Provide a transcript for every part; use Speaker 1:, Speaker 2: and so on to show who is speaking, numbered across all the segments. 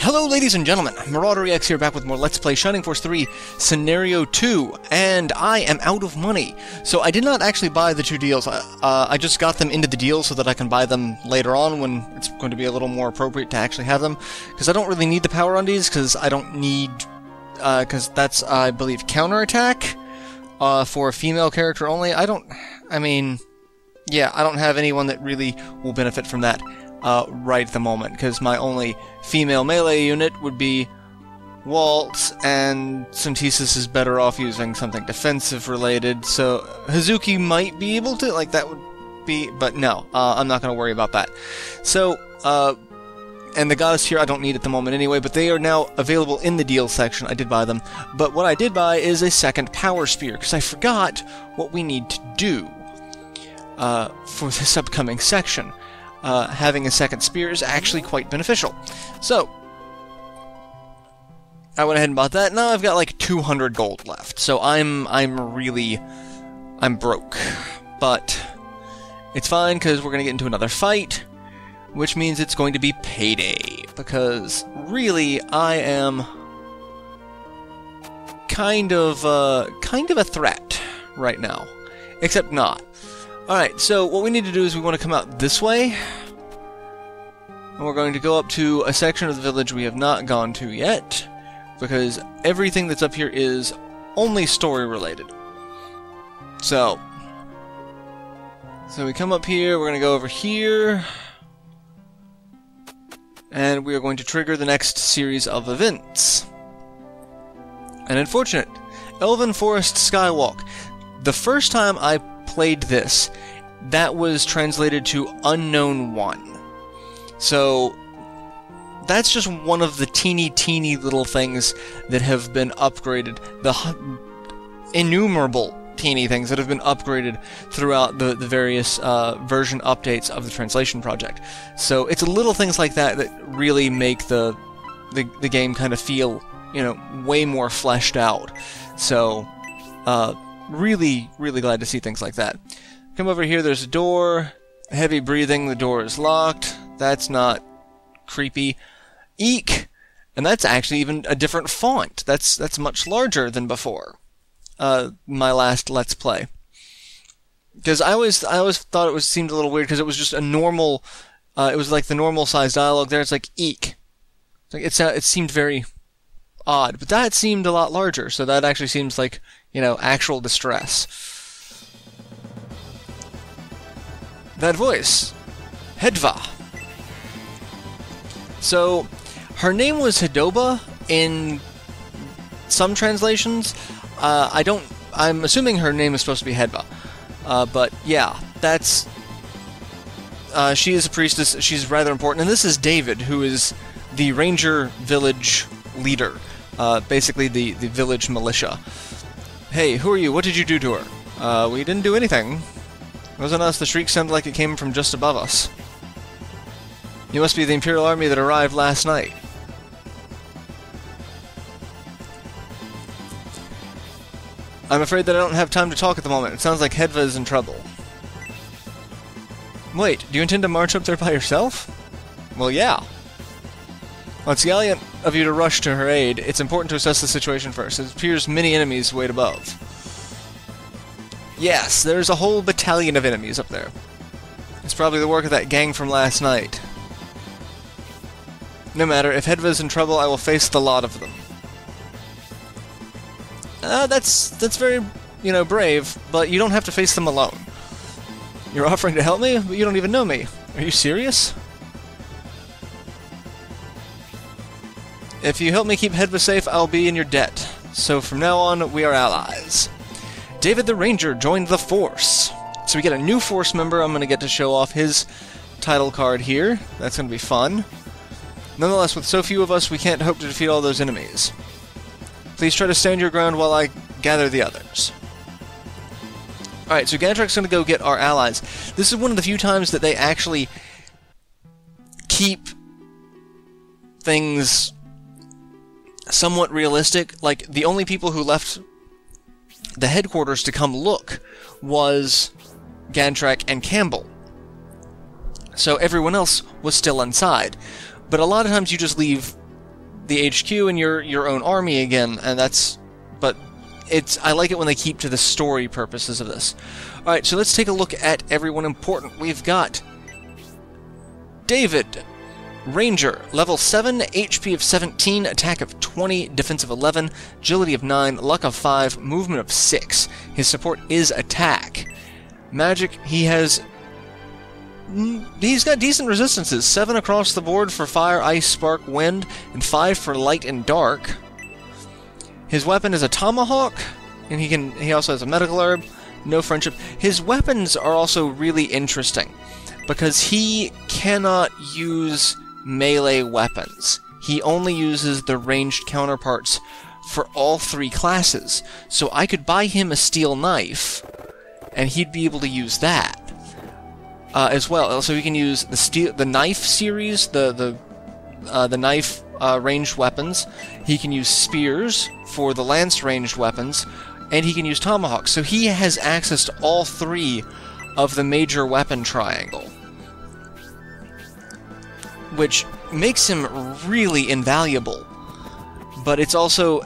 Speaker 1: Hello ladies and gentlemen, MarauderEX here back with more Let's Play Shining Force 3 Scenario 2, and I am out of money. So I did not actually buy the two deals, I just got them into the deal so that I can buy them later on when it's going to be a little more appropriate to actually have them. Because I don't really need the power on these, because I don't need, because that's, I believe, counterattack for a female character only. I don't have anyone that really will benefit from that. Right at the moment, because my only female melee unit would be Waltz, and Synthesis is better off using something defensive related, so Hazuki might be able to, like, that would be, but no, I'm not going to worry about that. So, and the Goddess here I don't need at the moment anyway, but they are now available in the deal section. I did buy them, but what I did buy is a second Power Spear, because I forgot what we need to do for this upcoming section. Having a second spear is actually quite beneficial. So, I went ahead and bought that. Now I've got like 200 gold left. So I'm broke. But it's fine because we're going to get into another fight, which means it's going to be payday. Because really, I am kind of a threat right now. Except not. Alright, so what we need to do is we want to come out this way. And we're going to go up to a section of the village we have not gone to yet. Because everything that's up here is only story related. So we come up here, we're going to go over here. And we are going to trigger the next series of events. An unfortunate Elven Forest Skywalk. The first time I played this, that was translated to Unknown One. So that's just one of the teeny little things that have been upgraded, the innumerable teeny things that have been upgraded throughout the various version updates of the translation project. So it's little things like that that really make the game kind of feel, you know, way more fleshed out. So really glad to see things like that. Come over here, there's a door. Heavy breathing, the door is locked. That's not creepy. Eek! And that's actually even a different font. That's much larger than before. My last Let's Play. Because I always thought it seemed a little weird because it was just a normal, it was like the normal size dialogue there. It's like eek. It seemed very odd, but that seemed a lot larger, so that actually seems like, you know, actual distress. That voice. Hedva. So, her name was Hidoba in some translations. I'm assuming her name is supposed to be Hedva. But yeah, that's... she is a priestess, she's rather important, and this is David, who is the ranger village leader. Basically the village militia. Hey, who are you? What did you do to her? We didn't do anything. It wasn't us. The shriek sounded like it came from just above us. You must be the Imperial Army that arrived last night. I'm afraid that I don't have time to talk at the moment. It sounds like Hedva is in trouble. Wait, do you intend to march up there by yourself? Well, yeah. Well, it's gallant of you to rush to her aid. It's important to assess the situation first. It appears many enemies wait above. Yes, there's a whole battalion of enemies up there. It's probably the work of that gang from last night. No matter, if Hedva's in trouble, I will face the lot of them. That's very, you know, brave, but you don't have to face them alone. You're offering to help me, but you don't even know me. Are you serious? If you help me keep Hedva safe, I'll be in your debt. So from now on, we are allies. David the Ranger joined the Force. So we get a new Force member. I'm going to get to show off his title card here. That's going to be fun. Nonetheless, with so few of us, we can't hope to defeat all those enemies. Please try to stand your ground while I gather the others. Alright, so Gantrek's going to go get our allies. This is one of the few times that they actually keep things somewhat realistic. Like, the only people who left the headquarters to come look was Gantrek and Campbell. So everyone else was still inside. But a lot of times you just leave the HQ and your own army again, and that's... But I like it when they keep to the story purposes of this. Alright, so let's take a look at everyone important. We've got David, Ranger, level 7, HP of 17, attack of 20, defense of 11, agility of 9, luck of 5, movement of 6. His support is attack. Magic, he's got decent resistances. 7 across the board for fire, ice, spark, wind, and 5 for light and dark. His weapon is a tomahawk, and he also has a medical herb. No friendship. His weapons are also really interesting, because he cannot use melee weapons. He only uses the ranged counterparts for all 3 classes. So I could buy him a steel knife, and he'd be able to use that as well. So he can use the knife series, the knife ranged weapons. He can use spears for the lance ranged weapons, and he can use tomahawks. So he has access to all 3 of the major weapon triangle, which makes him really invaluable. But it's also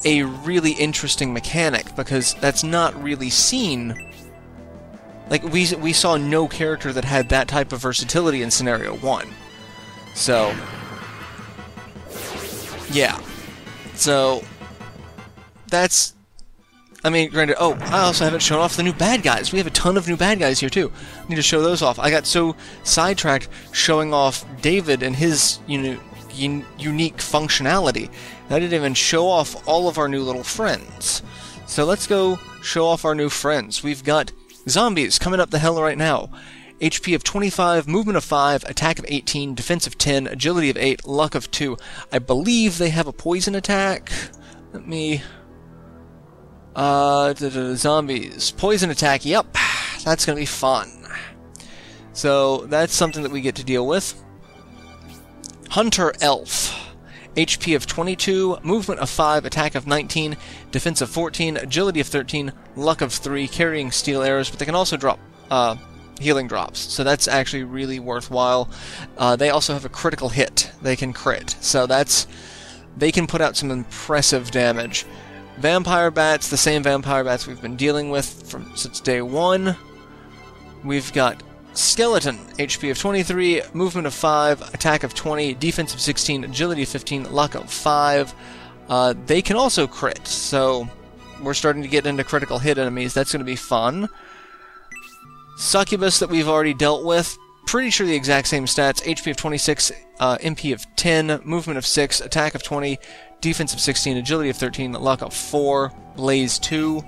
Speaker 1: a really interesting mechanic, because that's not really seen. Like, we saw no character that had that type of versatility in Scenario 1. So, yeah. So, that's... I mean, granted, oh, I also haven't shown off the new bad guys. We have a ton of new bad guys here, too. I need to show those off. I got so sidetracked showing off David and his unique functionality that I didn't even show off all of our new little friends. So let's go show off our new friends. We've got zombies coming up the hill right now. HP of 25, movement of 5, attack of 18, defense of 10, agility of 8, luck of 2. I believe they have a poison attack. Let me... zombies. Poison attack, yep. That's gonna be fun. So, that's something that we get to deal with. Hunter Elf. HP of 22, movement of 5, attack of 19, defense of 14, agility of 13, luck of 3, carrying steel arrows, but they can also drop healing drops, so that's actually really worthwhile. They also have a critical hit. They can crit, so they can put out some impressive damage. Vampire bats, the same vampire bats we've been dealing with since day 1. We've got Skeleton, HP of 23, movement of 5, attack of 20, defense of 16, agility of 15, luck of 5. They can also crit, so we're starting to get into critical hit enemies. That's going to be fun. Succubus that we've already dealt with, pretty sure the exact same stats. HP of 26, MP of 10, movement of 6, attack of 20, defense of 16, agility of 13, luck of 4, blaze 2.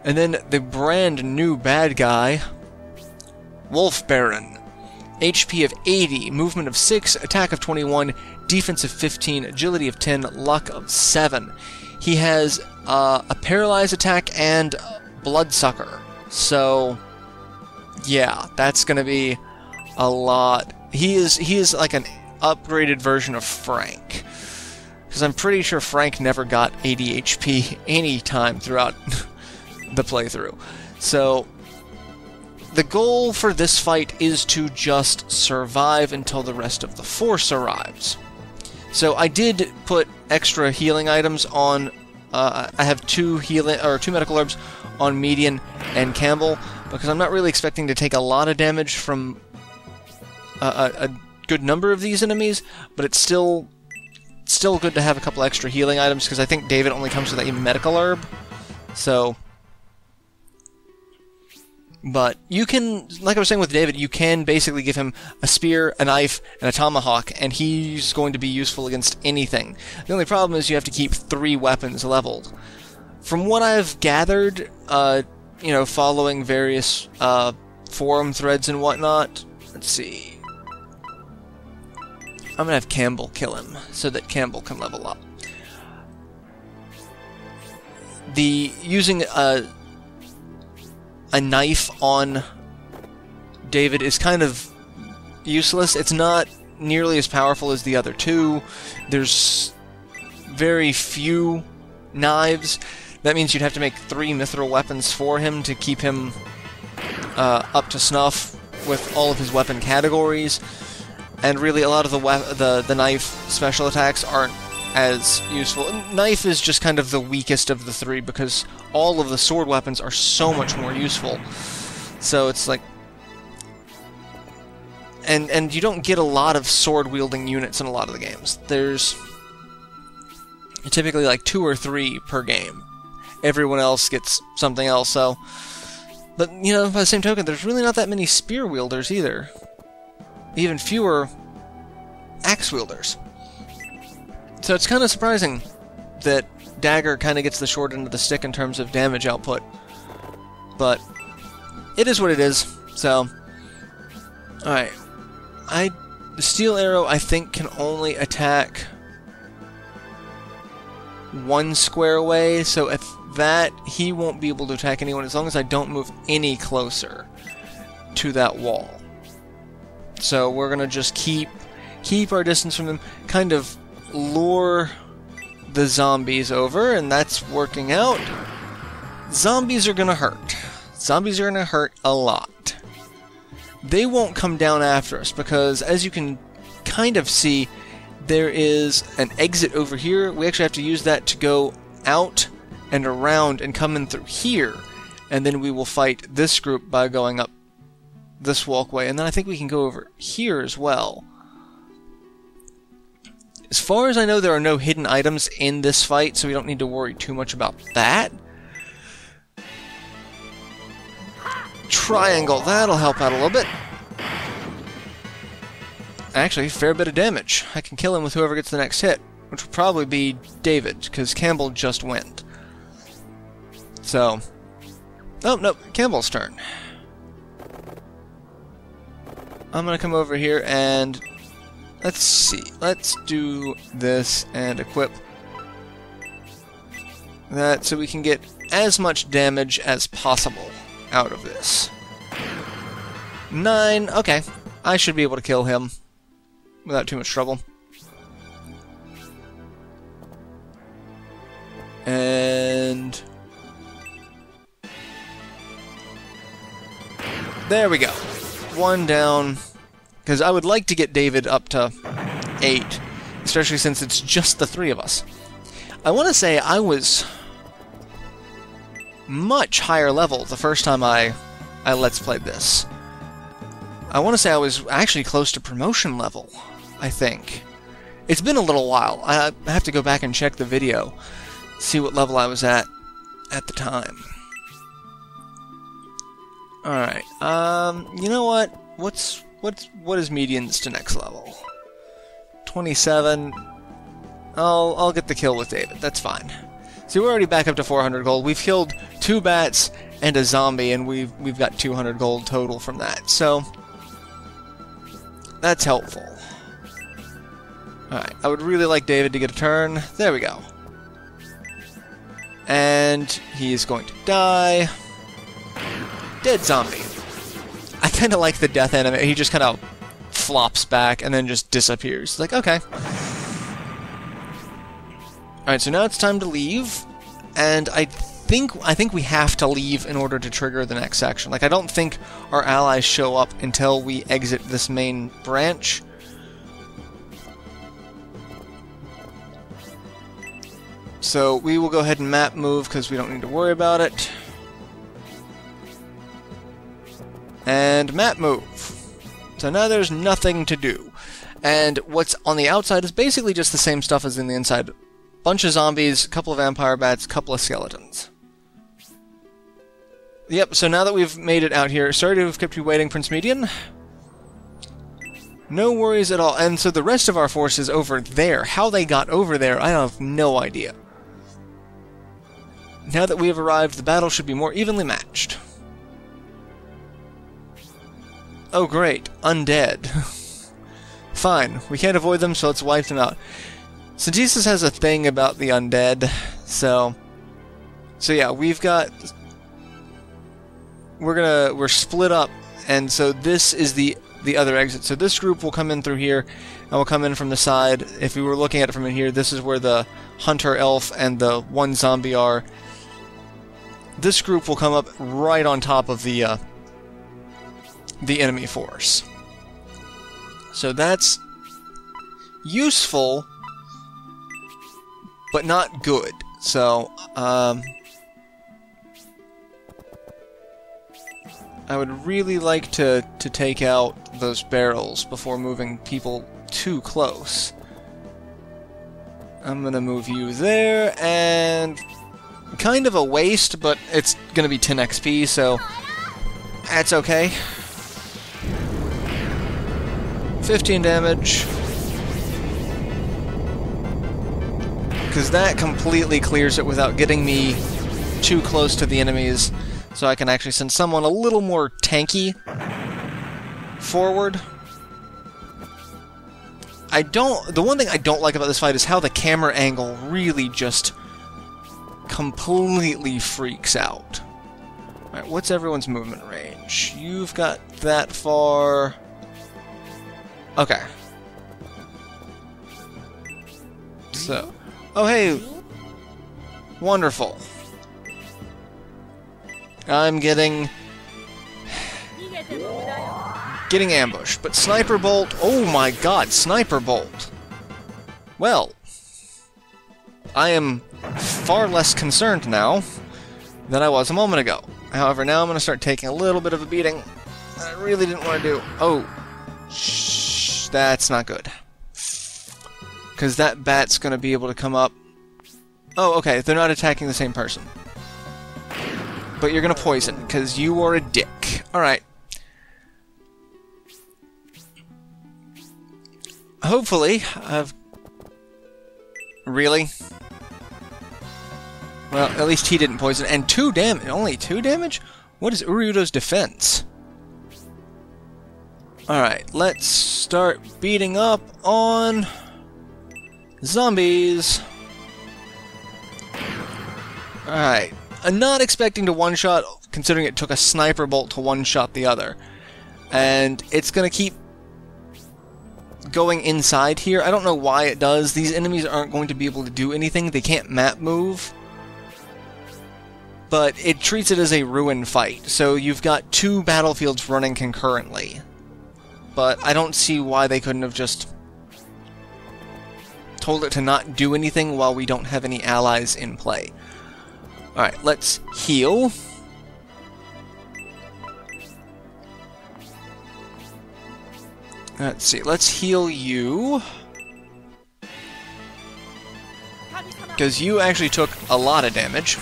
Speaker 1: And then the brand new bad guy, Wolf Baron. HP of 80, movement of 6, attack of 21, defense of 15, agility of 10, luck of 7. He has a paralyze attack and bloodsucker. So, yeah, that's going to be a lot. He is like an upgraded version of Frank. Because I'm pretty sure Frank never got 80 HP any time throughout the playthrough. So, the goal for this fight is to just survive until the rest of the force arrives. So I did put extra healing items on. I have two medical herbs on Median and Campbell, because I'm not really expecting to take a lot of damage from a good number of these enemies, but it's still good to have a couple extra healing items, because I think David only comes with a medical herb. So, but you can, like I was saying with David, you can basically give him a spear, a knife, and a tomahawk, and he's going to be useful against anything. The only problem is you have to keep 3 weapons leveled. From what I've gathered, following various forum threads and whatnot, let's see. I'm gonna have Campbell kill him, so that Campbell can level up. Using a knife on David is kind of useless. It's not nearly as powerful as the other two. There's very few knives. That means you'd have to make 3 mithril weapons for him to keep him up to snuff with all of his weapon categories. And really, a lot of the knife special attacks aren't as useful. Knife is just kind of the weakest of the three because all of the sword weapons are so much more useful. So it's like... And you don't get a lot of sword-wielding units in a lot of the games. There's typically like 2 or 3 per game. Everyone else gets something else, so... But, you know, by the same token, there's really not that many spear wielders either. Even fewer axe wielders. So it's kind of surprising that Dagger kind of gets the short end of the stick in terms of damage output. But it is what it is, so... Alright. The steel arrow, I think, can only attack 1 square away, so if that, he won't be able to attack anyone as long as I don't move any closer to that wall. So we're gonna just keep our distance from them, kind of lure the zombies over, and that's working out. Zombies are gonna hurt. Zombies are gonna hurt a lot. They won't come down after us, because as you can kind of see, there is an exit over here. We actually have to use that to go out and around and come in through here, and then we will fight this group by going up this walkway, and then I think we can go over here as well. As far as I know, there are no hidden items in this fight, so we don't need to worry too much about that. Triangle, that'll help out a little bit. Actually, a fair bit of damage. I can kill him with whoever gets the next hit, which will probably be David, because Campbell just went. So... Oh, no, Campbell's turn. I'm gonna come over here and... Let's see. Let's do this and equip that so we can get as much damage as possible out of this. 9. Okay. I should be able to kill him without too much trouble. And... there we go. 1 down. Because I would like to get David up to 8, especially since it's just the 3 of us. I want to say I was much higher level the first time I Let's Played this. I want to say I was actually close to promotion level, I think. It's been a little while. I have to go back and check the video, see what level I was at the time. Alright, you know what? What is medians to next level? 27. I'll get the kill with David. That's fine. See, we're already back up to 400 gold. We've killed 2 bats and a zombie, and we've got 200 gold total from that. So that's helpful. Alright, I would really like David to get a turn. There we go. And he is going to die. Dead zombie. I kind of like the death animation. He just kind of flops back and then just disappears. Like, okay. Alright, so now it's time to leave. And I think we have to leave in order to trigger the next section. Like, I don't think our allies show up until we exit this main branch. So we will go ahead and map move because we don't need to worry about it. And map move. So now there's nothing to do. And what's on the outside is basically just the same stuff as in the inside. Bunch of zombies, a couple of vampire bats, a couple of skeletons. Yep, so now that we've made it out here, sorry to have kept you waiting, Prince Median. No worries at all. And so the rest of our force is over there. How they got over there, I have no idea. Now that we have arrived, the battle should be more evenly matched. Oh great, undead. Fine, we can't avoid them, so let's wipe them out. Synthesis has a thing about the undead, so yeah, we're split up, and so this is the other exit. So this group will come in through here, and will come in from the side. If we were looking at it from in here, this is where the hunter elf and the 1 zombie are. This group will come up right on top of the enemy force. So that's useful but not good. So, I would really like to take out those barrels before moving people too close. I'm gonna move you there, and kind of a waste, but it's gonna be 10 XP, so that's okay. 15 damage. Because that completely clears it without getting me too close to the enemies, so I can actually send someone a little more tanky forward. The one thing I don't like about this fight is how the camera angle really just completely freaks out. Alright, what's everyone's movement range? You've got that far. Okay. So, oh hey, wonderful. I'm getting ambushed, but sniper bolt, oh my god, sniper bolt. Well, I am far less concerned now than I was a moment ago. However, now I'm going to start taking a little bit of a beating I really didn't want to do. Oh, shh, that's not good. Because that bat's going to be able to come up. Oh, okay, they're not attacking the same person. But you're going to poison, because you are a dick. Alright. Hopefully, I've... Really? Well, at least he didn't poison. And 2 damage. Only 2 damage? What is Uryudo's defense? Alright, let's start beating up on... zombies. Alright. I'm not expecting to one-shot, considering it took a sniper bolt to one-shot the other. And it's gonna keep going inside here. I don't know why it does. These enemies aren't going to be able to do anything. They can't map move. But it treats it as a ruin fight. So you've got 2 battlefields running concurrently. But I don't see why they couldn't have just told it to not do anything while we don't have any allies in play. Alright, let's heal. Let's see, let's heal you. Because you actually took a lot of damage.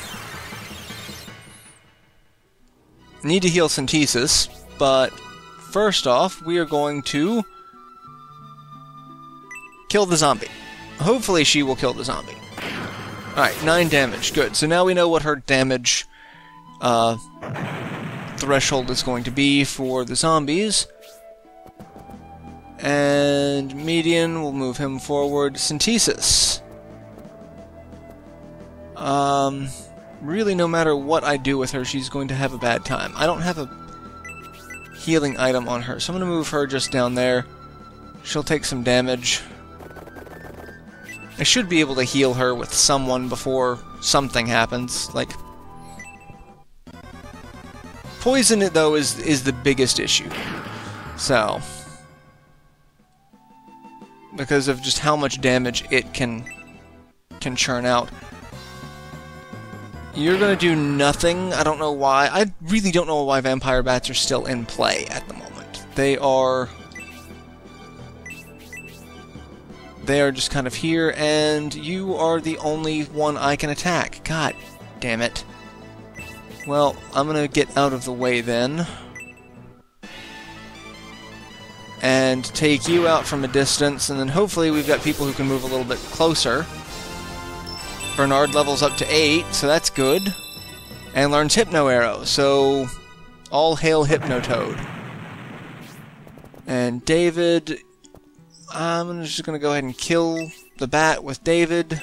Speaker 1: Need to heal Synthesis, but first off, we are going to kill the zombie. Hopefully she will kill the zombie. Alright, 9 damage. Good. So now we know what her damage threshold is going to be for the zombies. And Median, we'll move him forward. Synthesis. Really, no matter what I do with her, she's going to have a bad time. I don't have a healing item on her, so I'm going to move her just down there. She'll take some damage. I should be able to heal her with someone before something happens. Like, poison, though, is the biggest issue. So, because of just how much damage it can churn out. You're gonna do nothing. I don't know why. I really don't know why vampire bats are still in play at the moment. They are just kind of here, and you are the only one I can attack. God damn it. Well, I'm gonna get out of the way then. And take you out from a distance, and then hopefully we've got people who can move a little bit closer. Bernard levels up to 8, so that's good. And learns Hypno Arrow, so all hail Hypnotoad. And David, I'm just going to go ahead and kill the bat with David.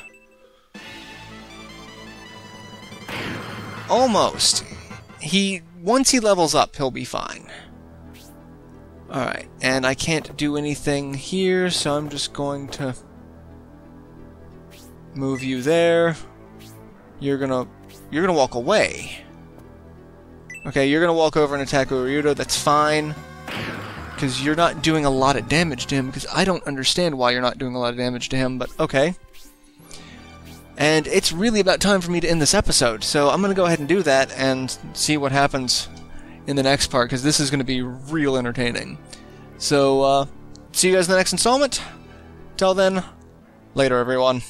Speaker 1: Almost. Once he levels up, he'll be fine. Alright, and I can't do anything here, so I'm just going to move you there. You're gonna walk away. Okay, you're gonna walk over and attack Uryudo. That's fine, because you're not doing a lot of damage to him. Because I don't understand why you're not doing a lot of damage to him. But okay. And it's really about time for me to end this episode, so I'm going to go ahead and do that and see what happens in the next part, because this is going to be real entertaining. So, see you guys in the next installment. Till then, later everyone.